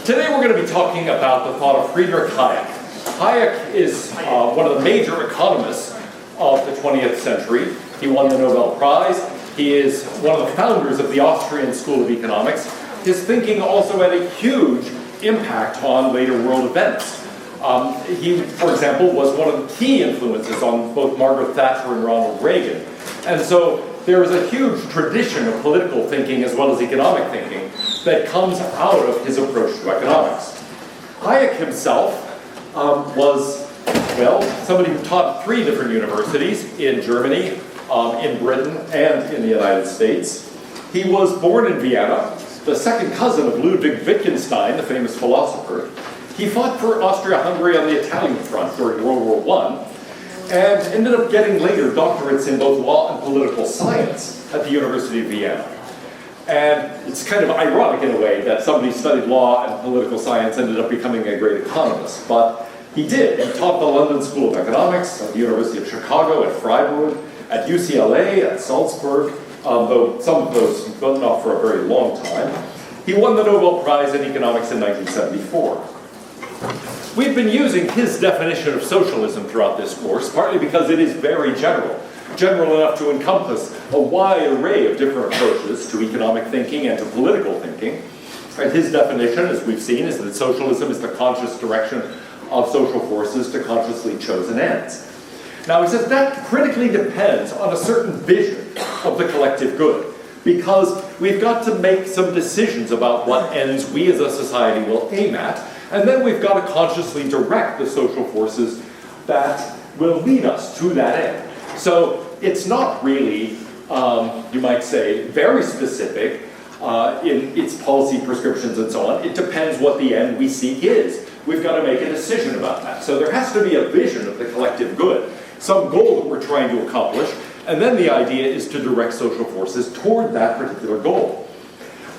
Today we're going to be talking about the thought of Friedrich Hayek. Hayek is one of the major economists of the 20th century. He won the Nobel Prize. He is one of the founders of the Austrian School of Economics. His thinking also had a huge impact on later world events. He, for example, was one of the key influences on both Margaret Thatcher and Ronald Reagan. And so there is a huge tradition of political thinking as well as economic thinking that comes out of his approach to economics. Hayek himself was, well, somebody who taught 3 different universities in Germany, in Britain, and in the United States. He was born in Vienna, the second cousin of Ludwig Wittgenstein, the famous philosopher. He fought for Austria-Hungary on the Italian front during World War I, and ended up getting later doctorates in both law and political science at the University of Vienna. And it's kind of ironic in a way that somebody studied law and political science ended up becoming a great economist, but he did. He taught the London School of Economics at the University of Chicago, at Freiburg, at UCLA, at Salzburg, though some of those not for a very long time. He won the Nobel Prize in Economics in 1974. We've been using his definition of socialism throughout this course, partly because it is very general enough to encompass a wide array of different approaches to economic thinking and to political thinking. And his definition, as we've seen, is that socialism is the conscious direction of social forces to consciously chosen ends. Now, he says that critically depends on a certain vision of the collective good, because we've got to make some decisions about what ends we as a society will aim at, and then we've got to consciously direct the social forces that will lead us to that end. So it's not really, you might say, very specific in its policy prescriptions and so on. It depends what the end we seek is. We've got to make a decision about that. So there has to be a vision of the collective good, some goal that we're trying to accomplish, and then the idea is to direct social forces toward that particular goal.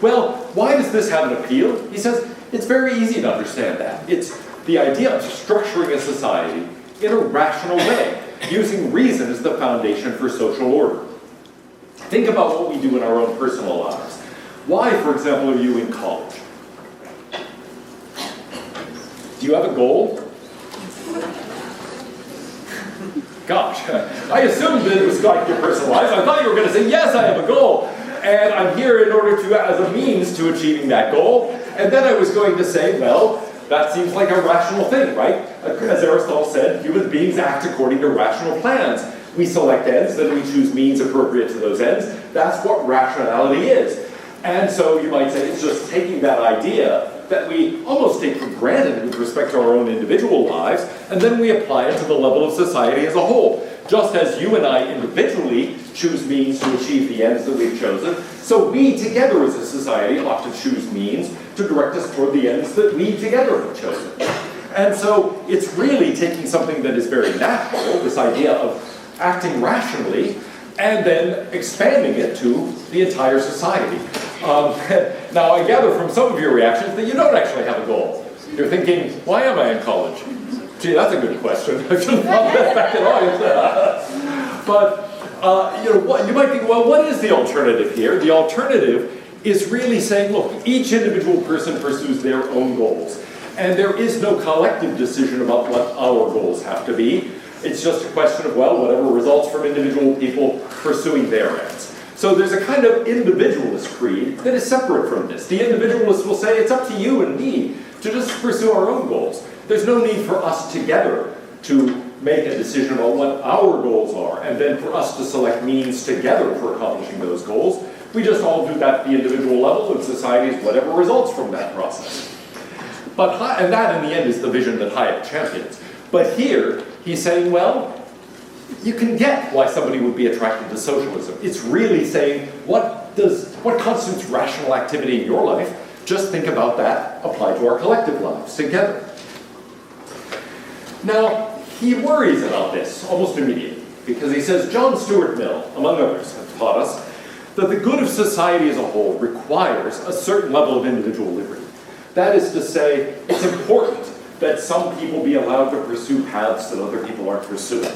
Well, why does this have an appeal? He says it's very easy to understand that. It's the idea of structuring a society in a rational way, using reason as the foundation for social order. Think about what we do in our own personal lives. Why, for example, are you in college? Do you have a goal? Gosh, I assumed that it was like your personal life. I thought you were going to say, yes, I have a goal. And I'm here in order to, as a means to achieving that goal. And then I was going to say, well, that seems like a rational thing, right? As Aristotle said, human beings act according to rational plans. We select ends, then we choose means appropriate to those ends. That's what rationality is. And so you might say it's just taking that idea that we almost take for granted with respect to our own individual lives, and then we apply it to the level of society as a whole. Just as you and I individually choose means to achieve the ends that we've chosen, so we together as a society ought to choose means to direct us toward the ends that we together have chosen. And so it's really taking something that is very natural, this idea of acting rationally, and then expanding it to the entire society. Now, I gather from some of your reactions that you don't actually have a goal. You're thinking, why am I in college? Gee, that's a good question. I shouldn't have thought that back at all. But you might think, well, what is the alternative here? The alternative is really saying, look, each individual person pursues their own goals. And there is no collective decision about what our goals have to be. It's just a question of, well, whatever results from individual people pursuing their ends. So there's a kind of individualist creed that is separate from this. The individualist will say, it's up to you and me to just pursue our own goals. There's no need for us together to make a decision about what our goals are, and then for us to select means together for accomplishing those goals. We just all do that at the individual level, and society is whatever results from that process. And that, in the end, is the vision that Hayek champions. But here, he's saying, well, you can get why somebody would be attracted to socialism. It's really saying, what constitutes rational activity in your life? Just think about that applied to our collective lives together. Now, he worries about this almost immediately, because he says John Stuart Mill, among others, have taught us that the good of society as a whole requires a certain level of individual liberty. That is to say, it's important that some people be allowed to pursue paths that other people aren't pursuing.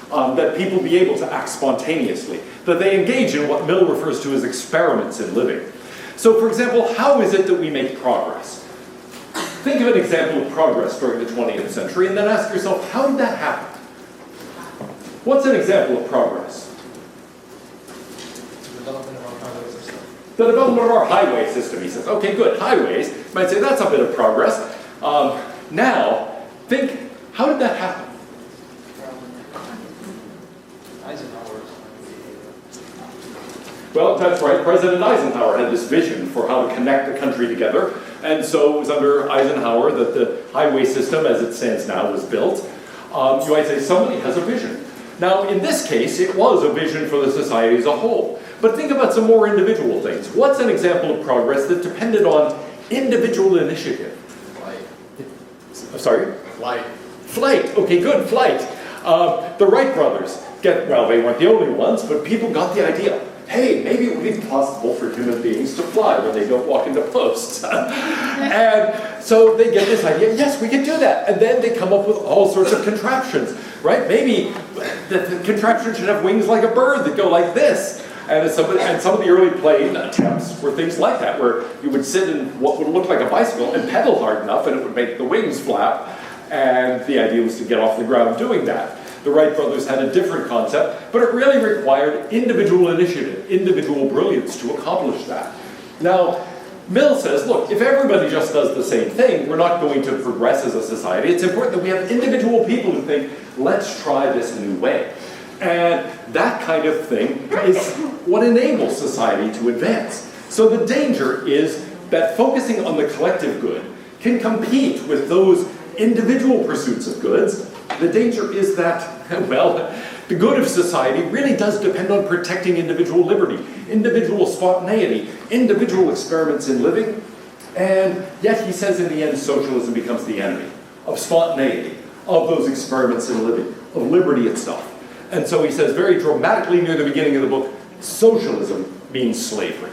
That people be able to act spontaneously, that they engage in what Mill refers to as experiments in living. So, for example, how is it that we make progress? think of an example of progress during the 20th century and then ask yourself, how did that happen? What's an example of progress? The development of our highway system. The development of our highway system, he says. Okay, good, highways. You might say that's a bit of progress. Now, think, how did that happen? Well, that's right. President Eisenhower had this vision for how to connect the country together. And so it was under Eisenhower that the highway system, as it stands now, was built. You might say somebody has a vision. Now, in this case, it was a vision for the society as a whole. But think about some more individual things. What's an example of progress that depended on individual initiative? Flight. Sorry? Flight. Flight. Okay, good, flight. The Wright brothers, well, they weren't the only ones, but people got the idea. Hey, maybe it would be possible for human beings to fly when they don't walk into posts. And so they get this idea, yes, we can do that. And then they come up with all sorts of contraptions, right? Maybe the contraption should have wings like a bird that go like this. And some of the early plane attempts were things like that, where you would sit in what would look like a bicycle and pedal hard enough and it would make the wings flap. And the idea was to get off the ground doing that. The Wright brothers had a different concept, but it really required individual initiative, individual brilliance to accomplish that. Now, Mill says, look, if everybody just does the same thing, we're not going to progress as a society. It's important that we have individual people who think, let's try this new way. And that kind of thing is what enables society to advance. So the danger is that focusing on the collective good can compete with those individual pursuits of goods. The danger is that, well, the good of society really does depend on protecting individual liberty, individual spontaneity, individual experiments in living, and yet he says in the end socialism becomes the enemy of spontaneity, of those experiments in living, of liberty itself. And so he says very dramatically near the beginning of the book, socialism means slavery.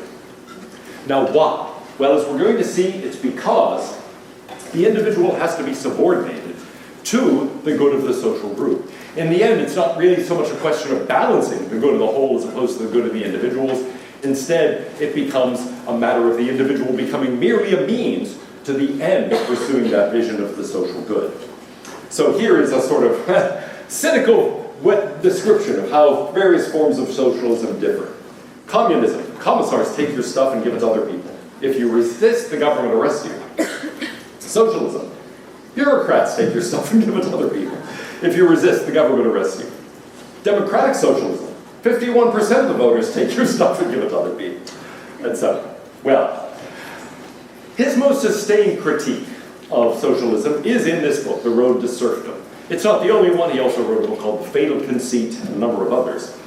Now why? Well, as we're going to see, it's because the individual has to be subordinated to the good of the social group. In the end, it's not really so much a question of balancing the good of the whole as opposed to the good of the individuals. Instead, it becomes a matter of the individual becoming merely a means to the end of pursuing that vision of the social good. So here is a sort of cynical, wet description of how various forms of socialism differ. Communism. Commissars take your stuff and give it to other people. If you resist, the government arrests you. Socialism. Bureaucrats take your stuff and give it to other people. If you resist, the government arrests you. Democratic socialism. 51% of the voters take your stuff and give it to other people. Etc. Well, his most sustained critique of socialism is in this book, The Road to Serfdom. It's not the only one. He also wrote a book called The Fatal Conceit and a number of others.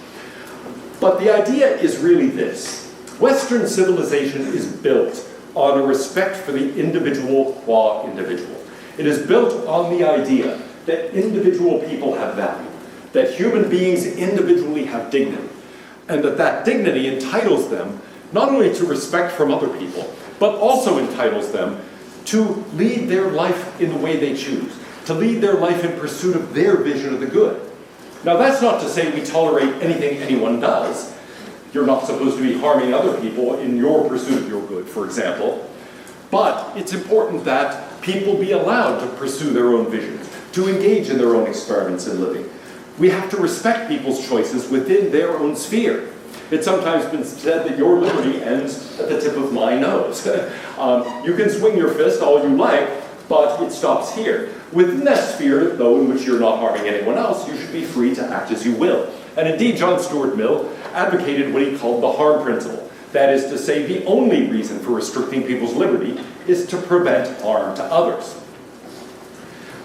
But the idea is really this. Western civilization is built on a respect for the individual qua individual. It is built on the idea that individual people have value, that human beings individually have dignity, and that that dignity entitles them not only to respect from other people, but also entitles them to lead their life in the way they choose, to lead their life in pursuit of their vision of the good. Now that's not to say we tolerate anything anyone does. You're not supposed to be harming other people in your pursuit of your good, for example. But it's important that people be allowed to pursue their own visions, to engage in their own experiments in living. We have to respect people's choices within their own sphere. It's sometimes been said that your liberty ends at the tip of my nose. You can swing your fist all you like, but it stops here. Within that sphere, though, in which you're not harming anyone else, you should be free to act as you will. And indeed, John Stuart Mill advocated what he called the harm principle. That is to say, the only reason for restricting people's liberty is to prevent harm to others.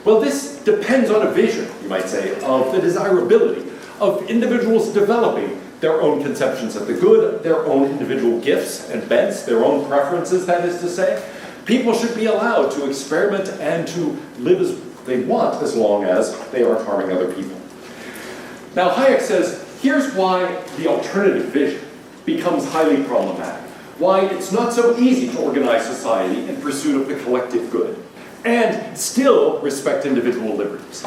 Well, this depends on a vision, you might say, of the desirability of individuals developing their own conceptions of the good, their own individual gifts and bents, their own preferences, that is to say. People should be allowed to experiment and to live as they want as long as they aren't harming other people. Now, Hayek says, here's why the alternative vision becomes highly problematic, why it's not so easy to organize society in pursuit of the collective good, and still respect individual liberties.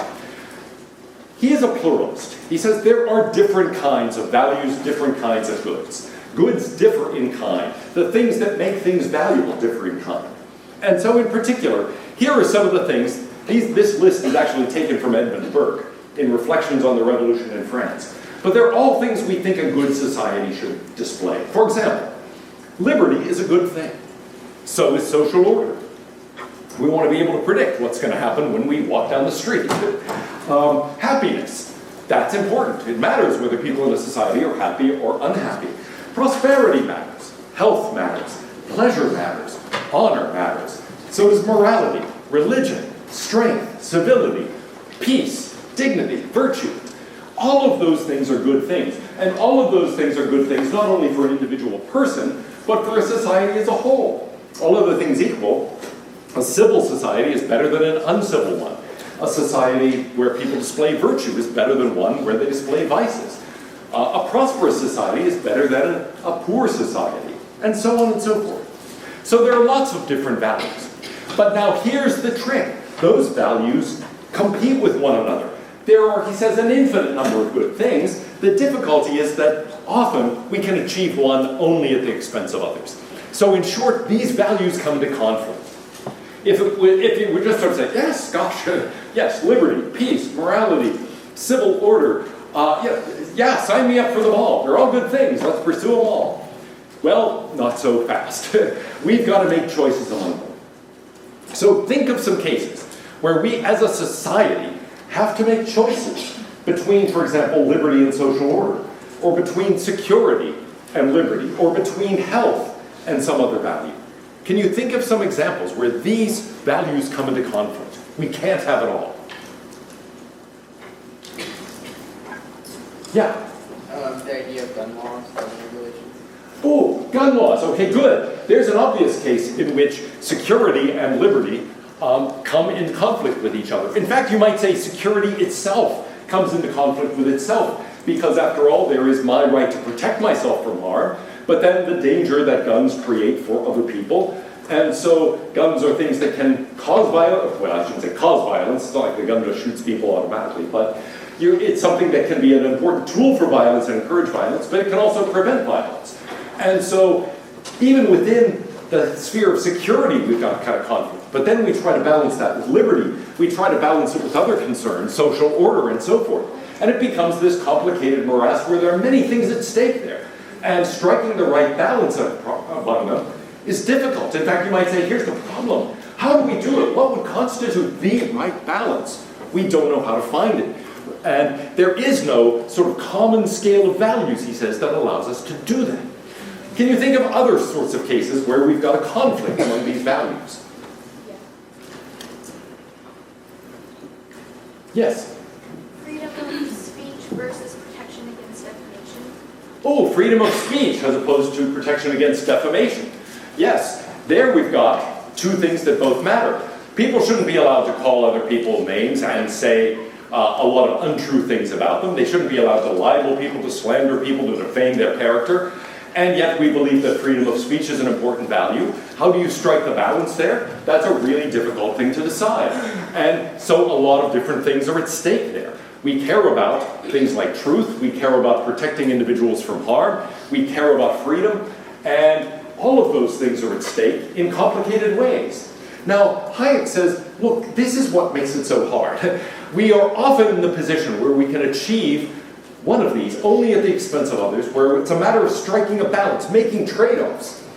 He is a pluralist. He says there are different kinds of values, different kinds of goods. Goods differ in kind. The things that make things valuable differ in kind. And so in particular, Here are some of the things. This list is actually taken from Edmund Burke in Reflections on the Revolution in France. But they're all things we think a good society should display. For example, liberty is a good thing. So is social order. We want to be able to predict what's going to happen when we walk down the street. Happiness, that's important. It matters whether people in a society are happy or unhappy. Prosperity matters. Health matters. Pleasure matters. Honor matters. So does morality, religion, strength, civility, peace, dignity, virtue. All of those things are good things. And all of those things are good things not only for an individual person, but for a society as a whole. All other things equal, a civil society is better than an uncivil one. A society where people display virtue is better than one where they display vices. A prosperous society is better than a poor society, and so on and so forth. So there are lots of different values. But now here's the trick. Those values compete with one another. There are, he says, an infinite number of good things. The difficulty is that often we can achieve one only at the expense of others. So in short, these values come into conflict. If you would just sort of say, yes, gosh, yes, liberty, peace, morality, civil order, yeah, sign me up for them all. They're all good things. Let's pursue them all. Well, not so fast. We've got to make choices among them. So think of some cases where we as a society have to make choices between, for example, liberty and social order, or between security and liberty, or between health and some other value. Can you think of some examples where these values come into conflict? We can't have it all. Yeah? The idea of gun laws and regulations. Oh, gun laws. Okay, good. There's an obvious case in which security and liberty come in conflict with each other. In fact, you might say security itself comes into conflict with itself, because after all, there is my right to protect myself from harm, but then the danger that guns create for other people. And so guns are things that can cause violence. Well, I shouldn't say cause violence. It's not like the gun just shoots people automatically, but it's something that can be an important tool for violence and encourage violence, but it can also prevent violence. And so even within the sphere of security, we've got a kind of conflict. But then we try to balance that with liberty. We try to balance it with other concerns, social order and so forth. And it becomes this complicated morass where there are many things at stake there. And striking the right balance among them is difficult. In fact, you might say, here's the problem. How do we do it? What would constitute the right balance? We don't know how to find it. And there is no sort of common scale of values, he says, that allows us to do that. Can you think of other sorts of cases where we've got a conflict among these values? Yes? Freedom of speech versus protection against defamation. Oh, freedom of speech as opposed to protection against defamation. Yes, there we've got two things that both matter. People shouldn't be allowed to call other people names and say a lot of untrue things about them. They shouldn't be allowed to libel people, to slander people, to defame their character. And yet we believe that freedom of speech is an important value. How do you strike the balance there? That's a really difficult thing to decide. And so a lot of different things are at stake there. We care about things like truth. We care about protecting individuals from harm. We care about freedom. And all of those things are at stake in complicated ways. Now, Hayek says, look, this is what makes it so hard. We are often in the position where we can achieve one of these only at the expense of others, where it's a matter of striking a balance, making trade-offs.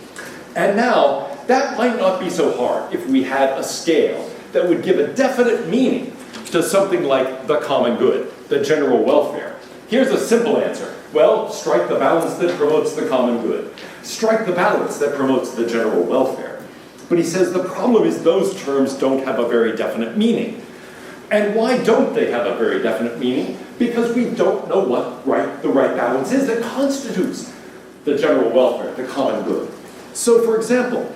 And now, that might not be so hard if we had a scale that would give a definite meaning to something like the common good, the general welfare. Here's a simple answer. Well, strike the balance that promotes the common good. Strike the balance that promotes the general welfare. But he says the problem is those terms don't have a very definite meaning. And why don't they have a very definite meaning? Because we don't know what the right balance is that constitutes the general welfare, the common good. So, for example,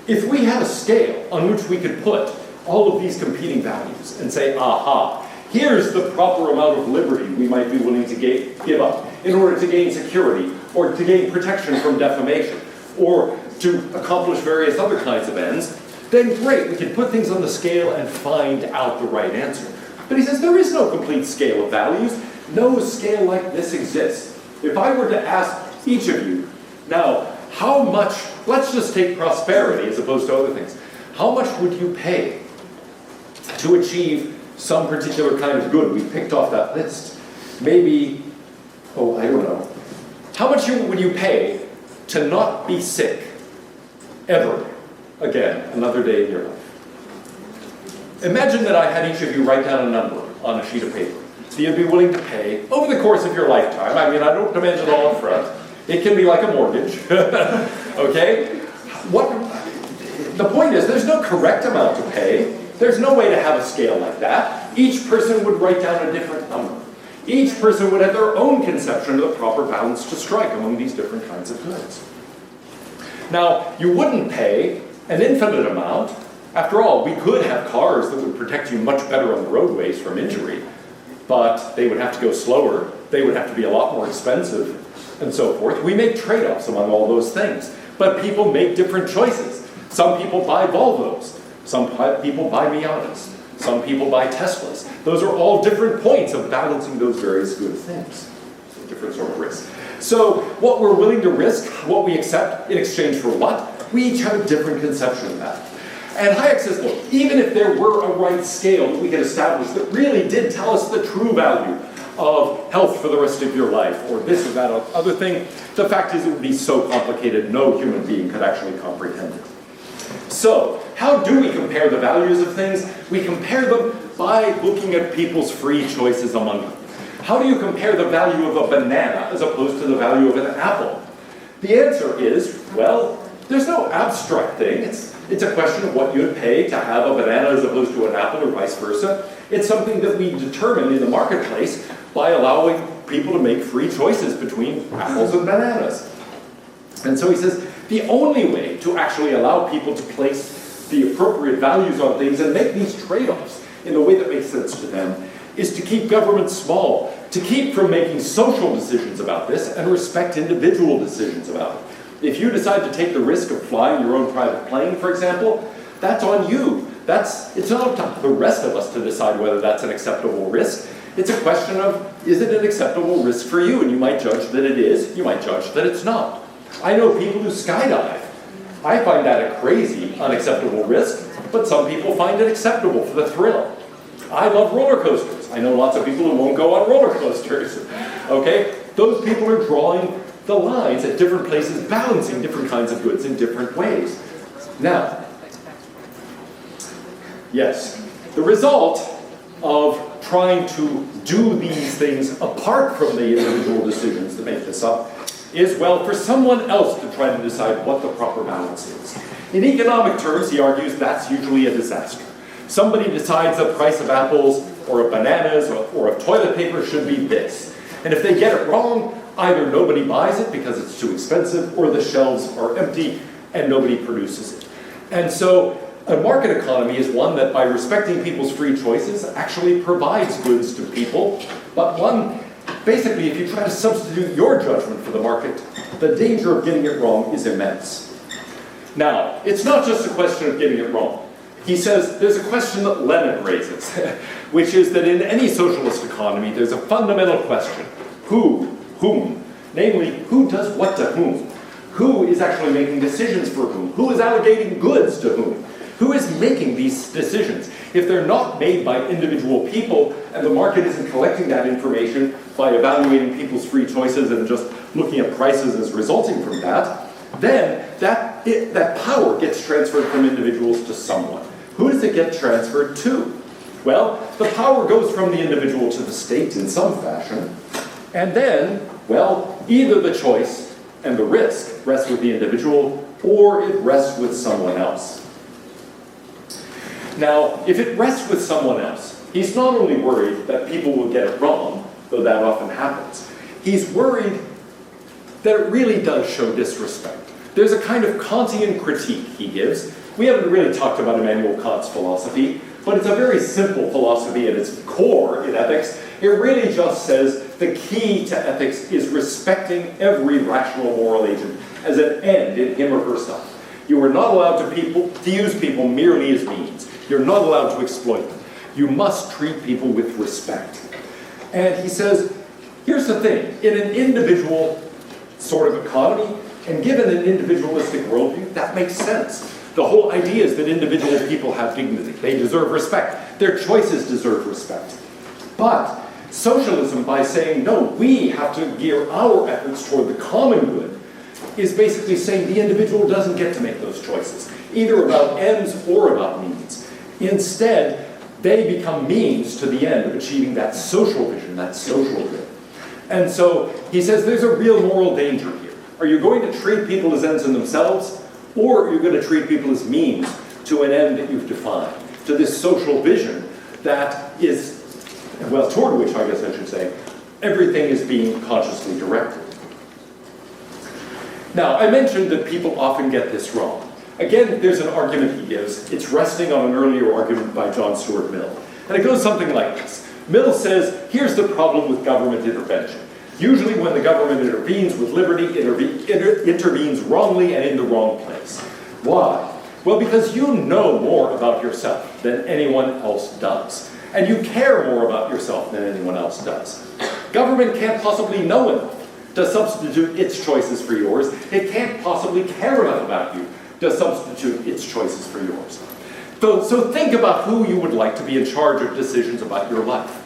if we had a scale on which we could put all of these competing values and say, aha, here's the proper amount of liberty we might be willing to give up in order to gain security, or to gain protection from defamation, or to accomplish various other kinds of ends, then great, we can put things on the scale and find out the right answer. But he says there is no complete scale of values. No scale like this exists. If I were to ask each of you, now, how much, let's just take prosperity as opposed to other things, how much would you pay to achieve some particular kind of good we picked off that list. Maybe, oh, I don't know. How much would you pay to not be sick ever again, another day in your life? Imagine that I had each of you write down a number on a sheet of paper that you'd be willing to pay over the course of your lifetime. I mean, I don't demand it all up front. It can be like a mortgage, okay? The point is, there's no correct amount to pay. There's no way to have a scale like that. Each person would write down a different number. Each person would have their own conception of the proper balance to strike among these different kinds of goods. Now, you wouldn't pay an infinite amount. After all, we could have cars that would protect you much better on the roadways from injury, but they would have to go slower, they would have to be a lot more expensive, and so forth. We make trade-offs among all those things, but people make different choices. Some people buy Volvos, some people buy Miatas, some people buy Teslas. Those are all different points of balancing those various good things. So different sort of risk. So what we're willing to risk, what we accept in exchange for what, we each have a different conception of that. And Hayek says, look, even if there were a right scale that we could establish that really did tell us the true value of health for the rest of your life, or this or that or other thing, the fact is it would be so complicated no human being could actually comprehend it. So, how do we compare the values of things? We compare them by looking at people's free choices among them. How do you compare the value of a banana as opposed to the value of an apple? The answer is, well, there's no abstract thing. It's a question of what you'd pay to have a banana as opposed to an apple or vice versa. It's something that we determine in the marketplace by allowing people to make free choices between apples and bananas. And so he says, the only way to actually allow people to place the appropriate values on things and make these trade-offs in a way that makes sense to them is to keep government small, to keep from making social decisions about this and respect individual decisions about it. If you decide to take the risk of flying your own private plane, for example, that's on you. It's not up to the rest of us to decide whether that's an acceptable risk. It's a question of, is it an acceptable risk for you? And you might judge that it is, you might judge that it's not. I know people who skydive. I find that a crazy, unacceptable risk, but some people find it acceptable for the thrill. I love roller coasters. I know lots of people who won't go on roller coasters. Okay? Those people are drawing the lines at different places, balancing different kinds of goods in different ways. Now, yes, the result of trying to do these things apart from the individual decisions that make this up is, well, for someone else to try to decide what the proper balance is. In economic terms, he argues that's usually a disaster. Somebody decides the price of apples or of bananas or of toilet paper should be this. And if they get it wrong, either nobody buys it because it's too expensive, or the shelves are empty and nobody produces it. And so a market economy is one that, by respecting people's free choices, actually provides goods to people, but one, basically, if you try to substitute your judgment for the market, the danger of getting it wrong is immense. Now, it's not just a question of getting it wrong. He says there's a question that Lenin raises, which is that in any socialist economy, there's a fundamental question. Who? Whom? Namely, who does what to whom? Who is actually making decisions for whom? Who is allocating goods to whom? Who is making these decisions? If they're not made by individual people, and the market isn't collecting that information by evaluating people's free choices and just looking at prices as resulting from that, then that power gets transferred from individuals to someone. Who does it get transferred to? Well, the power goes from the individual to the state in some fashion, and then, well, either the choice and the risk rests with the individual, or it rests with someone else. Now, if it rests with someone else, he's not only worried that people will get it wrong, though that often happens, he's worried that it really does show disrespect. There's a kind of Kantian critique he gives. We haven't really talked about Immanuel Kant's philosophy, but it's a very simple philosophy at its core in ethics. It really just says the key to ethics is respecting every rational moral agent as an end in him or herself. You are not allowed to use people merely as means. You're not allowed to exploit them. You must treat people with respect. And he says, here's the thing. In an individual sort of economy, and given an individualistic worldview, that makes sense. The whole idea is that individual people have dignity. They deserve respect. Their choices deserve respect. But socialism, by saying, no, we have to gear our efforts toward the common good, is basically saying the individual doesn't get to make those choices, either about ends or about means. Instead, they become means to the end of achieving that social vision, that social good. And so he says there's a real moral danger here. Are you going to treat people as ends in themselves, or are you going to treat people as means to an end that you've defined, to this social vision that is, well, toward which, I guess I should say, everything is being consciously directed. Now, I mentioned that people often get this wrong. Again, there's an argument he gives. It's resting on an earlier argument by John Stuart Mill. And it goes something like this. Mill says, here's the problem with government intervention. Usually when the government intervenes with liberty, it intervenes wrongly and in the wrong place. Why? Well, because you know more about yourself than anyone else does. And you care more about yourself than anyone else does. Government can't possibly know enough to substitute its choices for yours. It can't possibly care enough about you to substitute its choices for yours. So think about who you would like to be in charge of decisions about your life.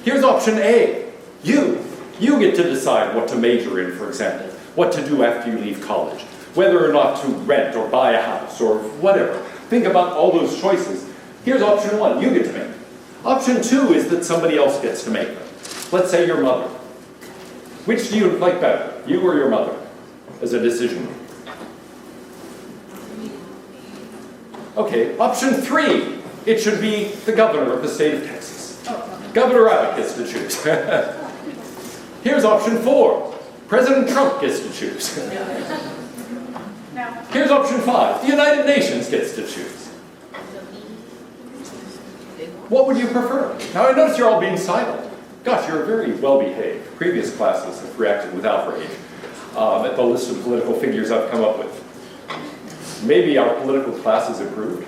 Here's option A. You get to decide what to major in, for example, what to do after you leave college, whether or not to rent or buy a house or whatever. Think about all those choices. Here's option 1. You get to make them. Option 2 is that somebody else gets to make them. Let's say your mother. Which do you like better, you or your mother, as a decision? Okay, option 3, it should be the governor of the state of Texas. Governor Abbott gets to choose. Here's option 4, President Trump gets to choose. Here's option 5, the United Nations gets to choose. What would you prefer? Now I notice you're all being silent. Gosh, you're very well-behaved. Previous classes have reacted with outrage at the list of political figures I've come up with. Maybe our political class has improved.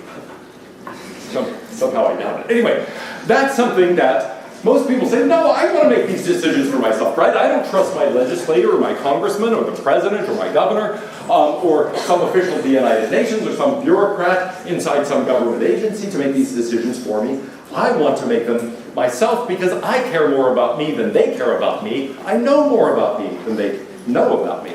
Somehow I doubt it. Anyway, that's something that most people say, no, I want to make these decisions for myself, right? I don't trust my legislator or my congressman or the president or my governor or some official of the United Nations or some bureaucrat inside some government agency to make these decisions for me. I want to make them myself because I care more about me than they care about me. I know more about me than they know about me.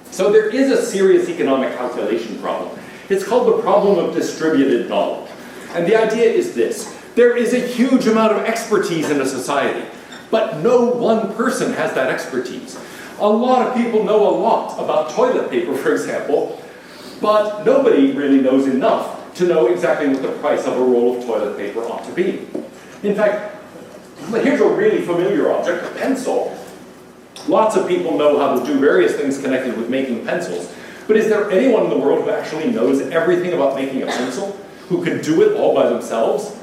So there is a serious economic calculation problem. It's called the problem of distributed knowledge. And the idea is this. There is a huge amount of expertise in a society, but no one person has that expertise. A lot of people know a lot about toilet paper, for example, but nobody really knows enough to know exactly what the price of a roll of toilet paper ought to be. In fact, here's a really familiar object, a pencil. Lots of people know how to do various things connected with making pencils, but is there anyone in the world who actually knows everything about making a pencil, who can do it all by themselves?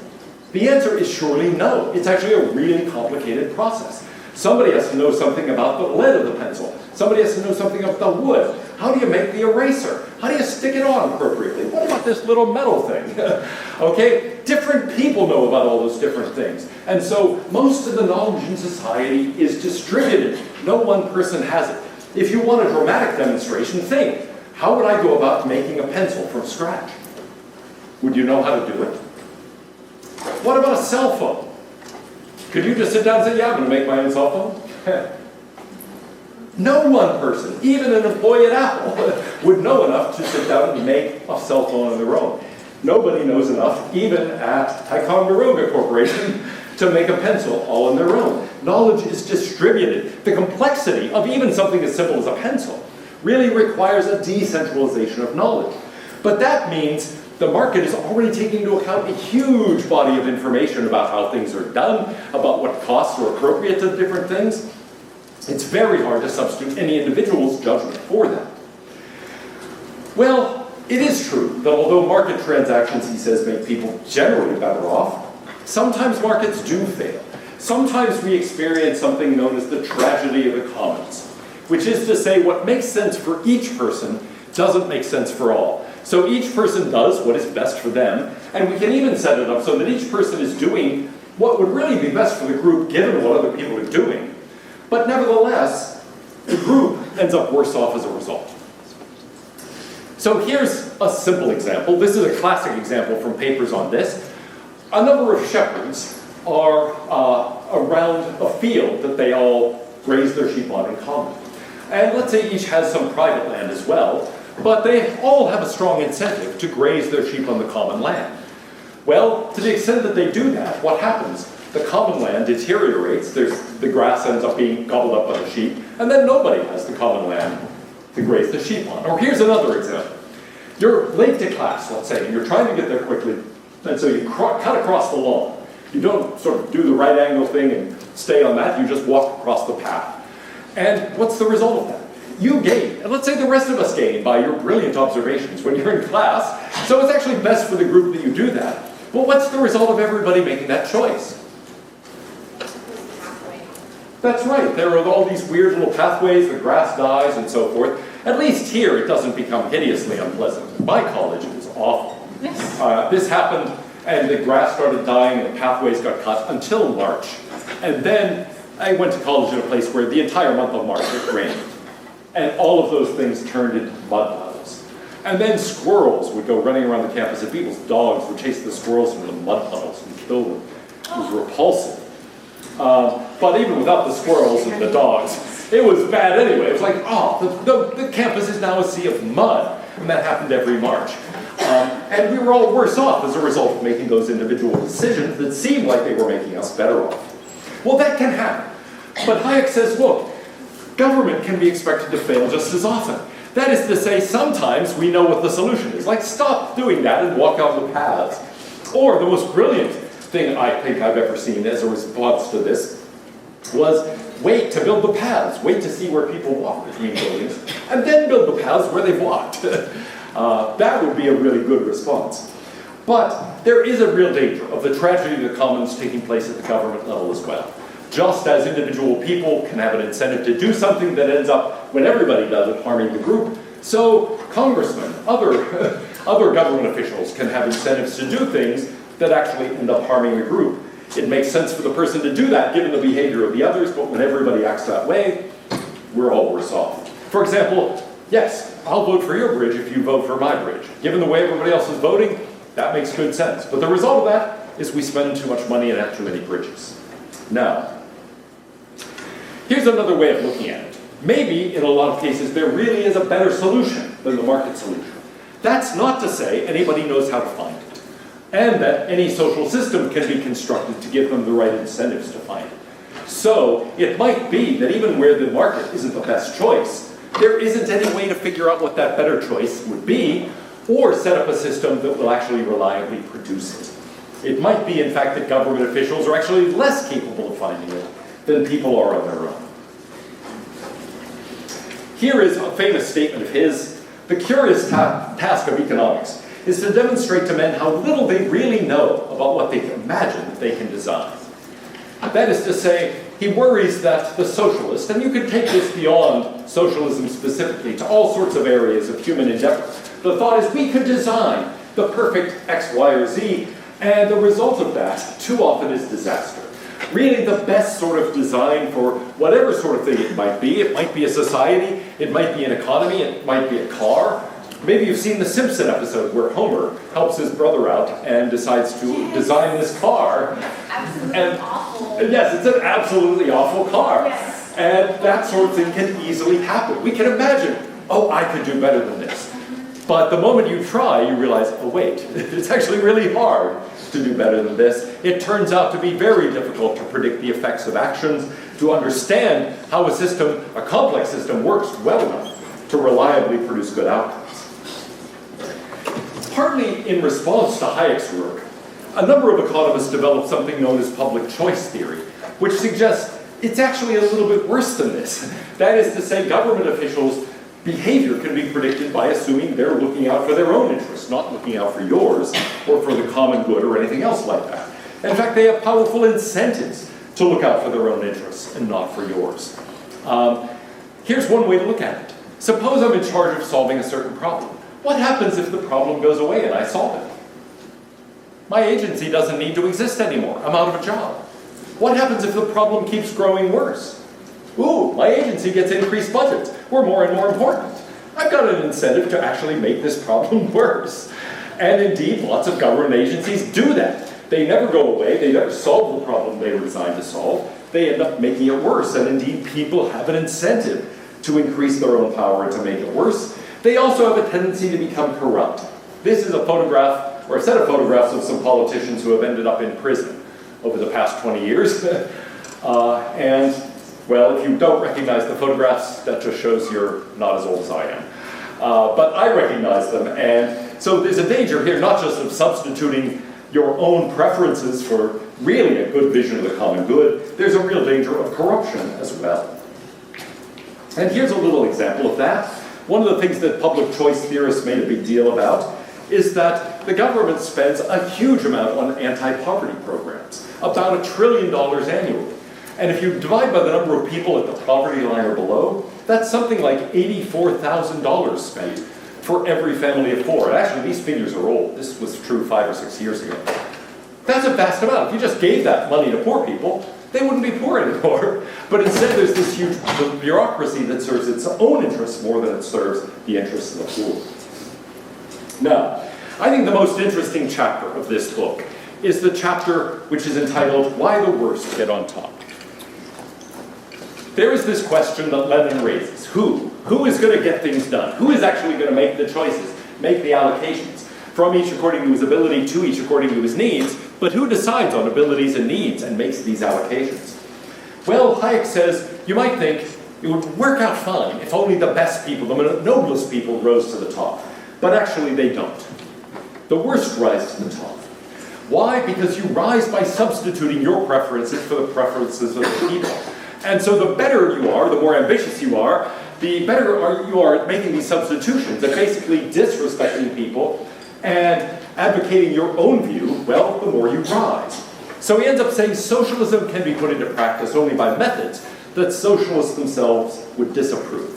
The answer is surely no. It's actually a really complicated process. Somebody has to know something about the lead of the pencil. Somebody has to know something about the wood. How do you make the eraser? How do you stick it on appropriately? What about this little metal thing? Okay, different people know about all those different things. And so most of the knowledge in society is distributed. No one person has it. If you want a dramatic demonstration, think, how would I go about making a pencil from scratch? Would you know how to do it? What about a cell phone? Could you just sit down and say, yeah, I'm going to make my own cell phone? No one person, even an employee at Apple, would know enough to sit down and make a cell phone on their own. Nobody knows enough, even at Ticonderoga Corporation, to make a pencil all on their own. Knowledge is distributed. The complexity of even something as simple as a pencil really requires a decentralization of knowledge. But that means the market is already taking into account a huge body of information about how things are done, about what costs are appropriate to different things. It's very hard to substitute any individual's judgment for that. Well, it is true that although market transactions, he says, make people generally better off, sometimes markets do fail. Sometimes we experience something known as the tragedy of the commons, which is to say what makes sense for each person doesn't make sense for all. So each person does what is best for them, and we can even set it up so that each person is doing what would really be best for the group given what other people are doing. But nevertheless, the group ends up worse off as a result. So here's a simple example. This is a classic example from papers on this. A number of shepherds are around a field that they all graze their sheep on in common. And let's say each has some private land as well, but they all have a strong incentive to graze their sheep on the common land. Well, to the extent that they do that, what happens? The common land deteriorates, the grass ends up being gobbled up by the sheep, and then nobody has the common land to graze the sheep on. Or here's another example. You're late to class, let's say, and you're trying to get there quickly, and so you cut across the lawn. You don't sort of do the right angle thing and stay on that, you just walk across the path. And what's the result of that? You gain, and let's say the rest of us gain by your brilliant observations when you're in class, so it's actually best for the group that you do that. But what's the result of everybody making that choice? That's right, there are all these weird little pathways, the grass dies and so forth. At least here it doesn't become hideously unpleasant. My college was awful. This happened and the grass started dying and the pathways got cut until March. And then I went to college in a place where the entire month of March it rained. And all of those things turned into mud puddles. And then squirrels would go running around the campus and people's dogs would chase the squirrels into the mud puddles and kill them. It was repulsive. But even without the squirrels and the dogs, it was bad anyway. It was like, oh, the campus is now a sea of mud. And that happened every March. And we were all worse off as a result of making those individual decisions that seemed like they were making us better off. Well, that can happen. But Hayek says, look, government can be expected to fail just as often. That is to say, sometimes we know what the solution is. Like, stop doing that and walk out the paths. Or the most brilliant thing I think I've ever seen as a response to this was wait to build the paths, wait to see where people walk between buildings, and then build the paths where they've walked. That would be a really good response. But there is a real danger of the tragedy of the commons taking place at the government level as well. Just as individual people can have an incentive to do something that ends up, when everybody does it, harming the group, so congressmen, other government officials can have incentives to do things that actually end up harming the group. It makes sense for the person to do that given the behavior of the others, but when everybody acts that way, we're all worse off. For example, yes, I'll vote for your bridge if you vote for my bridge. Given the way everybody else is voting, that makes good sense. But the result of that is we spend too much money and have too many bridges. Now, here's another way of looking at it. Maybe, in a lot of cases, there really is a better solution than the market solution. That's not to say anybody knows how to find it, and that any social system can be constructed to give them the right incentives to find it. So, it might be that even where the market isn't the best choice, there isn't any way to figure out what that better choice would be, or set up a system that will actually reliably produce it. It might be, in fact, that government officials are actually less capable of finding it than people are on their own. Here is a famous statement of his. The curious task of economics is to demonstrate to men how little they really know about what they imagine that they can design. That is to say, he worries that the socialist, and you could take this beyond socialism specifically to all sorts of areas of human endeavor. The thought is we could design the perfect X, Y, or Z, and the result of that too often is disaster. Really the best sort of design for whatever sort of thing it might be. It might be a society, it might be an economy, it might be a car. Maybe you've seen the Simpson episode where Homer helps his brother out and decides to design this car. Absolutely awful. Yes, it's an absolutely awful car. Yes. And that sort of thing can easily happen. We can imagine, oh, I could do better than this. But the moment you try, you realize, oh wait, it's actually really hard to do better than this. It turns out to be very difficult to predict the effects of actions, to understand how a system, a complex system, works well enough to reliably produce good outcomes. Partly in response to Hayek's work, a number of economists developed something known as public choice theory, which suggests it's actually a little bit worse than this. That is to say, government officials' behavior can be predicted by assuming they're looking out for their own interests, not looking out for yours or for the common good or anything else like that. In fact, they have powerful incentives to look out for their own interests and not for yours. Here's one way to look at it. Suppose I'm in charge of solving a certain problem. What happens if the problem goes away and I solve it? My agency doesn't need to exist anymore. I'm out of a job. What happens if the problem keeps growing worse? Ooh, my agency gets increased budgets. We're more and more important. I've got an incentive to actually make this problem worse. And indeed, lots of government agencies do that. They never go away, they never solve the problem they were designed to solve. They end up making it worse, and indeed people have an incentive to increase their own power and to make it worse. They also have a tendency to become corrupt. This is a photograph, or a set of photographs of some politicians who have ended up in prison over the past 20 years. And, well, if you don't recognize the photographs, that just shows you're not as old as I am. But I recognize them, and so there's a danger here, not just of substituting your own preferences for really a good vision of the common good, there's a real danger of corruption as well. And here's a little example of that. One of the things that public choice theorists made a big deal about is that the government spends a huge amount on anti-poverty programs, about $1 trillion annually. And if you divide by the number of people at the poverty line or below, that's something like $84,000 spent for every family of four. And actually, these figures are old. This was true 5 or 6 years ago. That's a vast amount. If you just gave that money to poor people, they wouldn't be poor anymore. But instead, there's this huge bureaucracy that serves its own interests more than it serves the interests of the poor. Now, I think the most interesting chapter of this book is the chapter which is entitled, Why the Worst Get on Top. There is this question that Lenin raises. Who? Who is going to get things done? Who is actually going to make the choices, make the allocations? From each according to his ability, to each according to his needs, but who decides on abilities and needs and makes these allocations? Well, Hayek says, you might think it would work out fine if only the best people, the noblest people rose to the top. But actually they don't. The worst rise to the top. Why? Because you rise by substituting your preferences for the preferences of the people. And so the better you are, the more ambitious you are, the better you are at making these substitutions, at basically disrespecting people and advocating your own view, well, the more you rise. So he ends up saying socialism can be put into practice only by methods that socialists themselves would disapprove.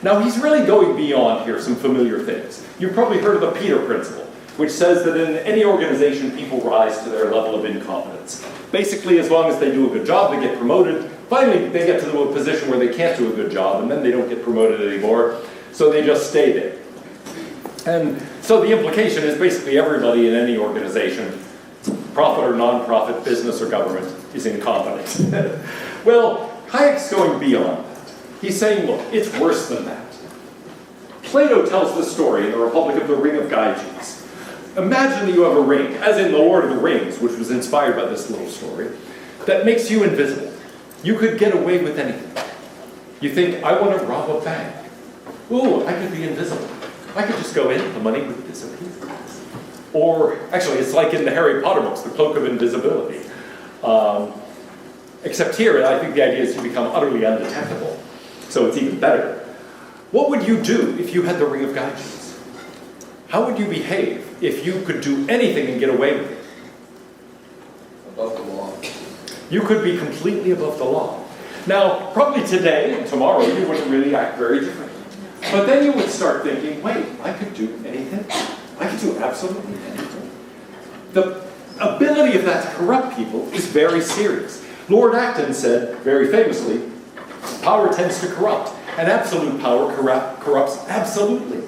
Now he's really going beyond here some familiar things. You've probably heard of the Peter Principle, which says that in any organization people rise to their level of incompetence. Basically, as long as they do a good job, they get promoted. Finally, they get to a position where they can't do a good job, and then they don't get promoted anymore, so they just stay there. And so the implication is basically everybody in any organization, profit or non-profit, business or government, is incompetent. Well, Hayek's going beyond that. He's saying, look, it's worse than that. Plato tells the story in the Republic of the Ring of Gyges. Imagine that you have a ring, as in the Lord of the Rings, which was inspired by this little story, that makes you invisible. You could get away with anything. You think, I want to rob a bank. Ooh, I could be invisible. I could just go in, the money would disappear. Or, actually, it's like in the Harry Potter books, the Cloak of Invisibility. Except here, I think the idea is to become utterly undetectable. So it's even better. What would you do if you had the Ring of Gyges? How would you behave if you could do anything and get away with it? Above the law. You could be completely above the law. Now, probably today and tomorrow, you wouldn't really act very differently. But then you would start thinking, wait, I could do anything? I could do absolutely anything. The ability of that to corrupt people is very serious. Lord Acton said, very famously, power tends to corrupt, and absolute power corrupts absolutely.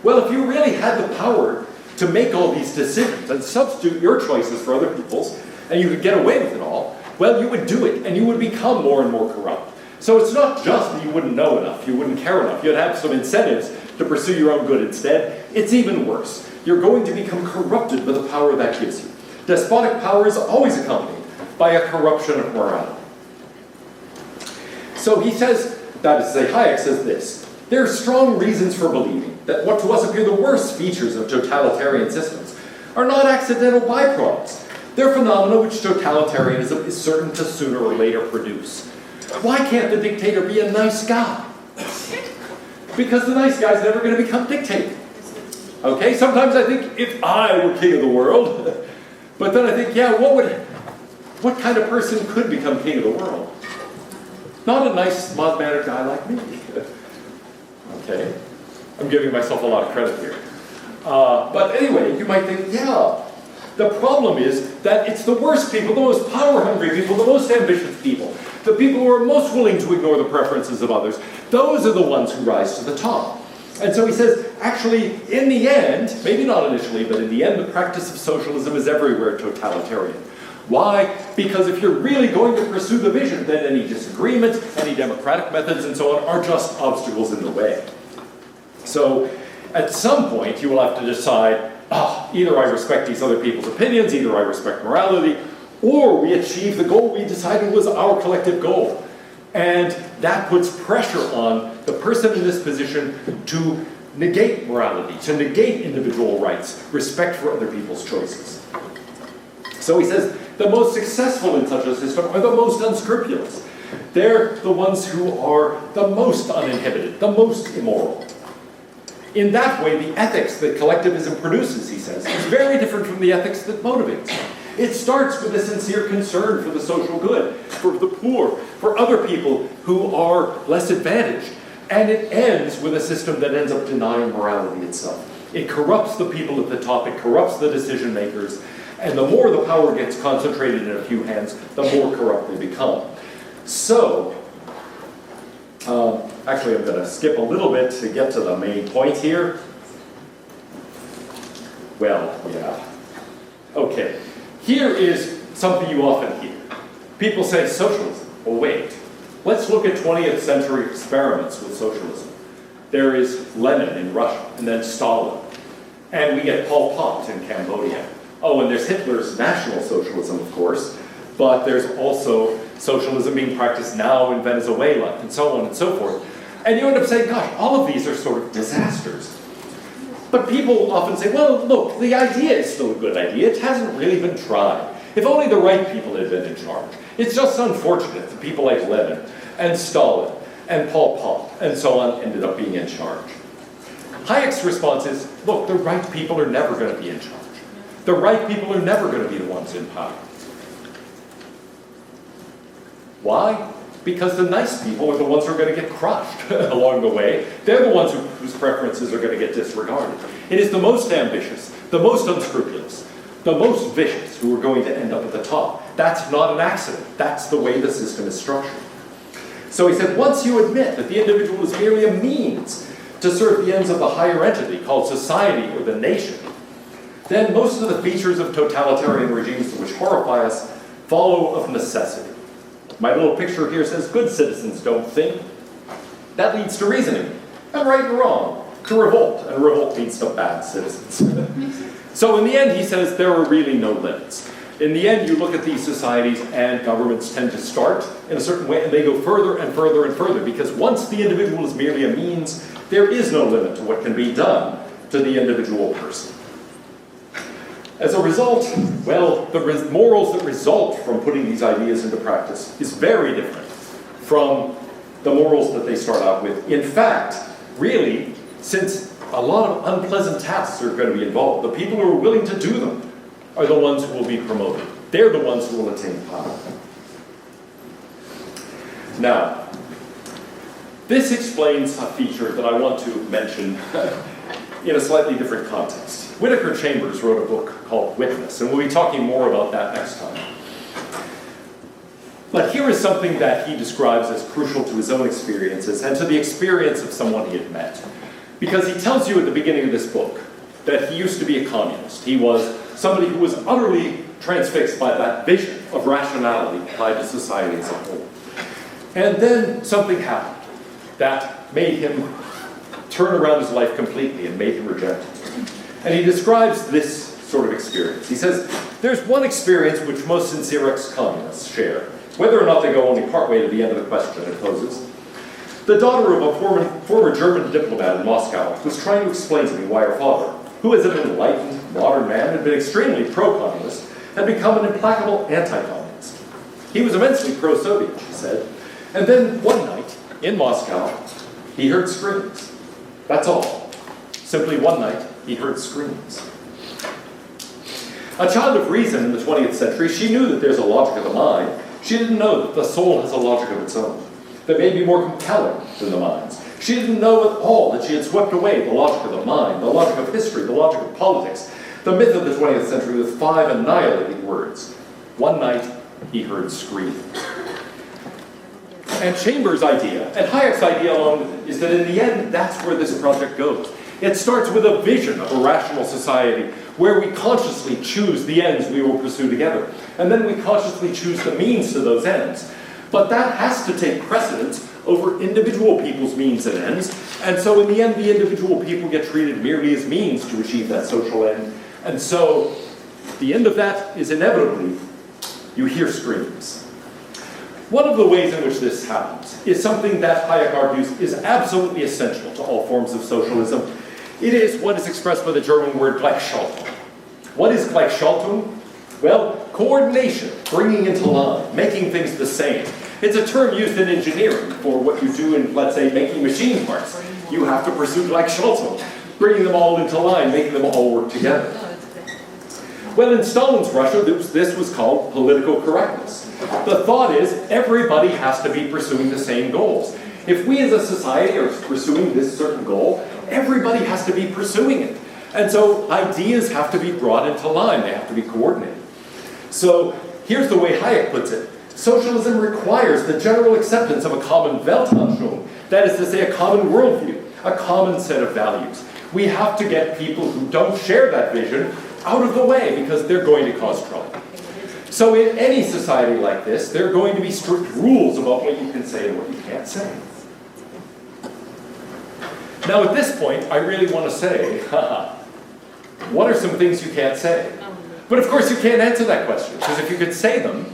Well, if you really had the power to make all these decisions and substitute your choices for other people's, and you could get away with it all, well, you would do it, and you would become more and more corrupt. So it's not just that you wouldn't know enough, you wouldn't care enough, you'd have some incentives to pursue your own good instead. It's even worse. You're going to become corrupted by the power that gives you. Despotic power is always accompanied by a corruption of morality. So he says, that is to say, Hayek says this, there are strong reasons for believing that what to us appear the worst features of totalitarian systems are not accidental byproducts. They're phenomena which totalitarianism is certain to sooner or later produce. Why can't the dictator be a nice guy? Because the nice guy's never going to become dictator. Okay, sometimes I think if I were king of the world, but then I think, yeah, what kind of person could become king of the world? Not a nice, mild-mannered guy like me. Okay, I'm giving myself a lot of credit here. But anyway, you might think, yeah, the problem is that it's the worst people, the most power-hungry people, the most ambitious people, the people who are most willing to ignore the preferences of others. Those are the ones who rise to the top. And so he says, actually, in the end, maybe not initially, but in the end, the practice of socialism is everywhere totalitarian. Why? Because if you're really going to pursue the vision, then any disagreements, any democratic methods, and so on are just obstacles in the way. So at some point, you will have to decide, either I respect these other people's opinions, either I respect morality, or we achieve the goal we decided was our collective goal. And that puts pressure on the person in this position to negate morality, to negate individual rights, respect for other people's choices. So he says, the most successful in such a system are the most unscrupulous. They're the ones who are the most uninhibited, the most immoral. In that way, the ethics that collectivism produces, he says, is very different from the ethics that motivates it. It starts with a sincere concern for the social good, for the poor, for other people who are less advantaged. And it ends with a system that ends up denying morality itself. It corrupts the people at the top, it corrupts the decision makers, and the more the power gets concentrated in a few hands, the more corrupt they become. So, actually I'm going to skip a little bit to get to the main point here. Well, yeah. Okay. Here is something you often hear. People say socialism. Well, wait. Let's look at 20th century experiments with socialism. There is Lenin in Russia, and then Stalin. And we get Pol Pot in Cambodia. Oh, and there's Hitler's National Socialism, of course, but there's also socialism being practiced now in Venezuela, and so on and so forth. And you end up saying, gosh, all of these are sort of disasters. But people often say, well, look, the idea is still a good idea. It hasn't really been tried. If only the right people had been in charge. It's just unfortunate that people like Lenin and Stalin and Pol Pot and so on ended up being in charge. Hayek's response is, look, the right people are never going to be in charge. The right people are never going to be the ones in power. Why? Because the nice people are the ones who are going to get crushed along the way. They're the ones whose preferences are going to get disregarded. It is the most ambitious, the most unscrupulous, the most vicious who are going to end up at the top. That's not an accident. That's the way the system is structured. So he said, once you admit that the individual is merely a means to serve the ends of the higher entity called society or the nation, then most of the features of totalitarian regimes which horrify us follow of necessity. My little picture here says, good citizens don't think. That leads to reasoning, and right and wrong, to revolt, and revolt leads to bad citizens. So in the end, he says, there are really no limits. In the end, you look at these societies, and governments tend to start in a certain way, and they go further and further and further, because once the individual is merely a means, there is no limit to what can be done to the individual person. As a result, well, the morals that result from putting these ideas into practice is very different from the morals that they start out with. In fact, really, since a lot of unpleasant tasks are going to be involved, the people who are willing to do them are the ones who will be promoted. They're the ones who will attain power. Now, this explains a feature that I want to mention in a slightly different context. Whittaker Chambers wrote a book called Witness, and we'll be talking more about that next time. But here is something that he describes as crucial to his own experiences and to the experience of someone he had met. Because he tells you at the beginning of this book that he used to be a communist. He was somebody who was utterly transfixed by that vision of rationality applied to society as a whole. And then something happened that made him turn around his life completely and made him reject it. And he describes this sort of experience. He says, there's one experience which most sincere ex-communists share, whether or not they go only partway to the end of the question it poses. The daughter of a former German diplomat in Moscow was trying to explain to me why her father, who as an enlightened, modern man had been extremely pro-communist, had become an implacable anti-communist. He was immensely pro-Soviet, she said, and then one night, in Moscow, he heard screams. That's all. Simply one night, he heard screams. A child of reason in the 20th century, she knew that there's a logic of the mind. She didn't know that the soul has a logic of its own, that may be more compelling than the mind's. She didn't know at all that she had swept away the logic of the mind, the logic of history, the logic of politics, the myth of the 20th century with 5 annihilating words. One night, he heard screaming. And Chambers' idea, and Hayek's idea alone, is that in the end, that's where this project goes. It starts with a vision of a rational society where we consciously choose the ends we will pursue together. And then we consciously choose the means to those ends. But that has to take precedence over individual people's means and ends. And so in the end, the individual people get treated merely as means to achieve that social end. And so the end of that is inevitably, you hear screams. One of the ways in which this happens is something that Hayek argues is absolutely essential to all forms of socialism. It is what is expressed by the German word Gleichschaltung. What is Gleichschaltung? Well, coordination, bringing into line, making things the same. It's a term used in engineering for what you do in, let's say, making machine parts. You have to pursue Gleichschaltung, bringing them all into line, making them all work together. Well, in Stalin's Russia, this was called political correctness. The thought is everybody has to be pursuing the same goals. If we as a society are pursuing this certain goal, everybody has to be pursuing it. And so ideas have to be brought into line. They have to be coordinated. So here's the way Hayek puts it. Socialism requires the general acceptance of a common Weltanschauung, that is to say, a common worldview, a common set of values. We have to get people who don't share that vision out of the way because they're going to cause trouble. So in any society like this, there are going to be strict rules about what you can say and what you can't say. Now at this point, I really want to say, what are some things you can't say? But of course you can't answer that question, because if you could say them,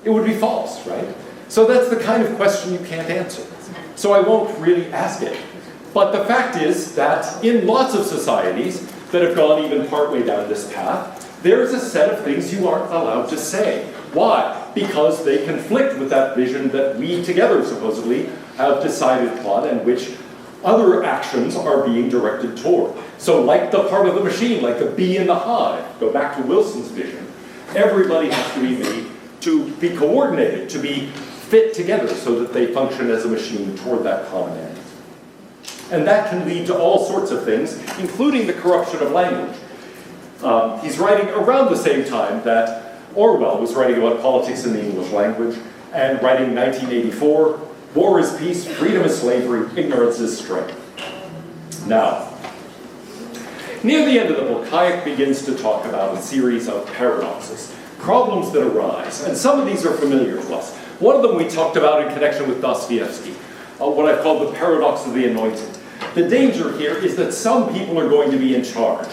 it would be false, right? So that's the kind of question you can't answer. So I won't really ask it. But the fact is that in lots of societies that have gone even partway down this path, there is a set of things you aren't allowed to say. Why? Because they conflict with that vision that we together supposedly have decided upon and which other actions are being directed toward. So like the part of the machine, like the bee in the hive, go back to Wilson's vision, everybody has to be made to be coordinated, to be fit together so that they function as a machine toward that common end. And that can lead to all sorts of things, including the corruption of language. He's writing around the same time that Orwell was writing about politics in the English language, and writing in 1984, war is peace, freedom is slavery, ignorance is strength. Now, near the end of the book, Hayek begins to talk about a series of paradoxes, problems that arise, and some of these are familiar to us. One of them we talked about in connection with Dostoevsky, what I've called the paradox of the anointed. The danger here is that some people are going to be in charge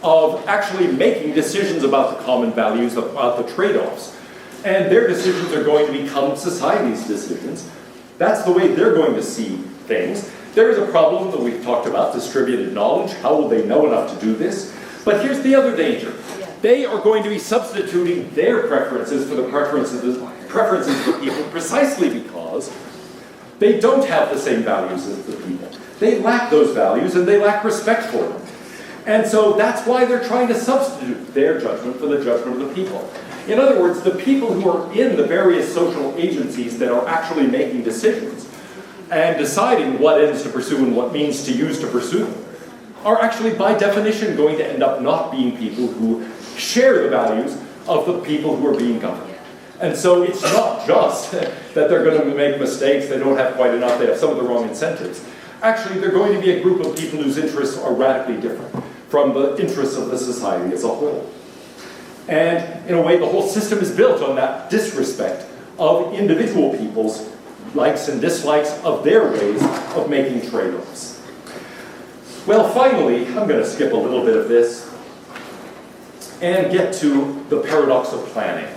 of actually making decisions about the common values, about the trade-offs. And their decisions are going to become society's decisions. That's the way they're going to see things. There is a problem that we've talked about, distributed knowledge. How will they know enough to do this? But here's the other danger. They are going to be substituting their preferences for the preferences of the people precisely because they don't have the same values as the people. They lack those values and they lack respect for them. And so that's why they're trying to substitute their judgment for the judgment of the people. In other words, the people who are in the various social agencies that are actually making decisions and deciding what ends to pursue and what means to use to pursue them are actually by definition going to end up not being people who share the values of the people who are being governed. And so it's not just that they're going to make mistakes, they don't have quite enough, they have some of the wrong incentives. Actually, they're going to be a group of people whose interests are radically different from the interests of the society as a whole. And in a way, the whole system is built on that disrespect of individual people's likes and dislikes of their ways of making trade-offs. Well, finally, I'm going to skip a little bit of this and get to the paradox of planning.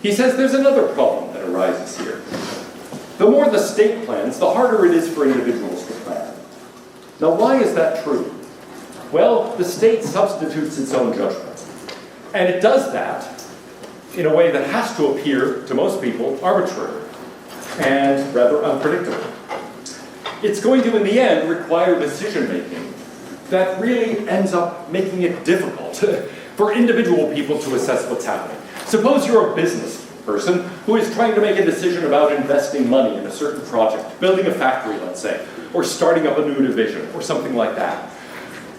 He says there's another problem that arises here. The more the state plans, the harder it is for individuals to plan. Now, why is that true? Well, the state substitutes its own judgment. And it does that in a way that has to appear, to most people, arbitrary and rather unpredictable. It's going to, in the end, require decision-making that really ends up making it difficult for individual people to assess what's happening. Suppose you're a business person who is trying to make a decision about investing money in a certain project, building a factory, let's say, or starting up a new division, or something like that.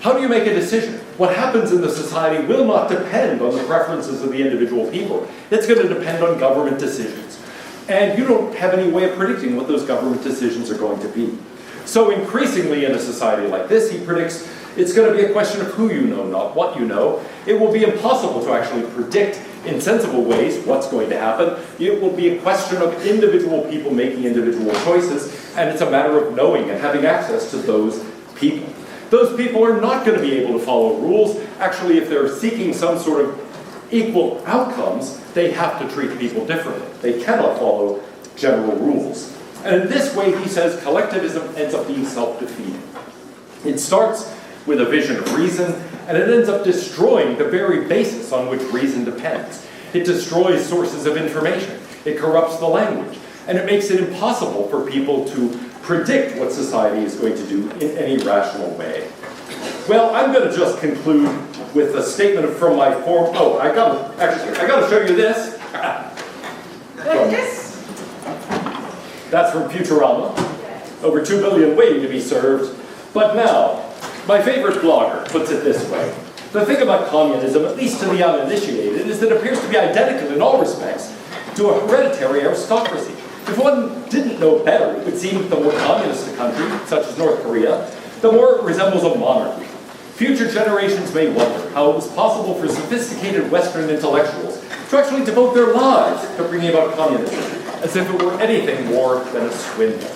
How do you make a decision? What happens in the society will not depend on the preferences of the individual people. It's going to depend on government decisions. and you don't have any way of predicting what those government decisions are going to be. So increasingly in a society like this, he predicts it's going to be a question of who you know, not what you know. It will be impossible to actually predict in sensible ways what's going to happen. It will be a question of individual people making individual choices, and it's a matter of knowing and having access to those people. Those people are not going to be able to follow rules. Actually, if they're seeking some sort of equal outcomes, they have to treat people differently. They cannot follow general rules. And in this way, he says, collectivism ends up being self-defeating. It starts with a vision of reason, and it ends up destroying the very basis on which reason depends. It destroys sources of information. It corrupts the language. And it makes it impossible for people to predict what society is going to do in any rational way. Well, I'm going to just conclude with a statement from my form. Oh, I gotta show you this. That's from Futurama. Over 2 billion waiting to be served. But now, my favorite blogger puts it this way. The thing about communism, at least to the uninitiated, is that it appears to be identical in all respects to a hereditary aristocracy. If one didn't know better, it would seem that the more communist a country, such as North Korea, the more it resembles a monarchy. Future generations may wonder how it was possible for sophisticated Western intellectuals to actually devote their lives to bringing about communism, as if it were anything more than a swindle.